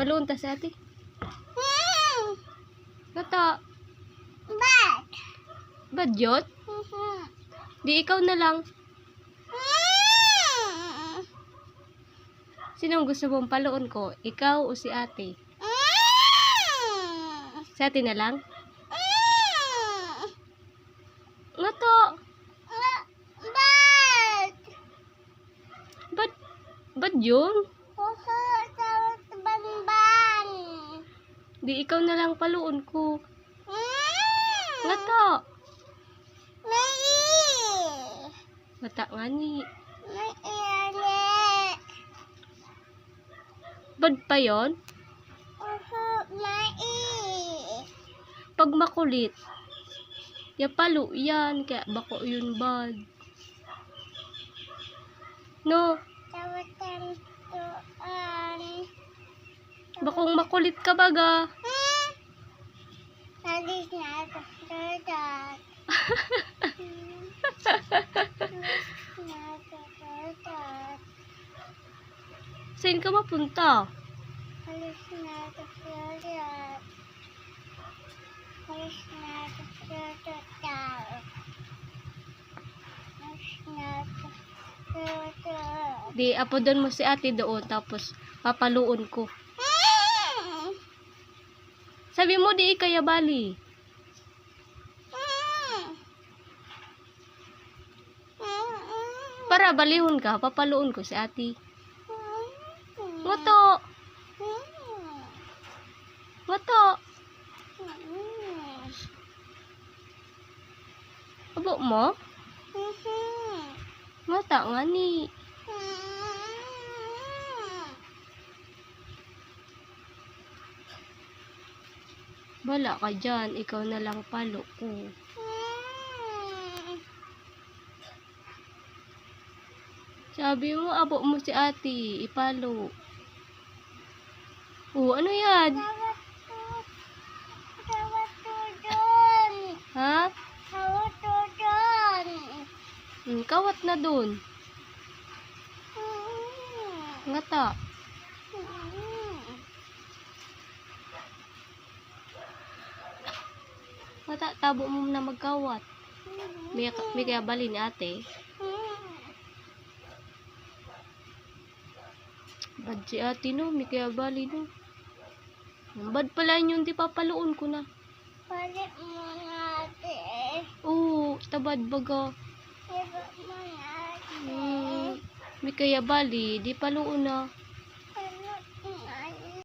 Paluon ta sa ate. Gata. Bad. Badyot? Di ikaw na lang. Sinong gusto mong paluon ko? Ikaw o si ate? Si ate na lang? Nga to. Bad. Ba't yun? Banban. Di ikaw na lang paluon ko. Nga to. May. Mata nga ni. May iyan. Bad pa yon? May. Pag makulit. Ya palo yan. Kaya bako yun bad. No. Tawatan tuan. Bakong makulit ka baga. Alis na ito. Dadat. Saan ka mapunta? Alis na ito. Dadat. Alis na ito. Dadat. Alis na ito. Dadat. Di apodan mo si ate doon. Tapos papaluon ko. Sabi mo di kaya bali. Para balihon ka, papaluon ko si ate. Ngoto. Ngoto. Abo mo? Mata nga ni. Bala ka dyan, ikaw na lang palo ko. Sabi mo, abo mo si ate, ipalo. Ano yan? Tawat to doon. Ha? Tawat to doon. Kawat na dun. Ngata. Ngata, tabo mo na magkawat. May kaya bali ni ate. Bad si ate no, may kaya bali no. Bad pala yun, di papaluon ko na. Balik mo natin. Oo, tabad baga. Balik mo natin. May kaya bali, di paluon na.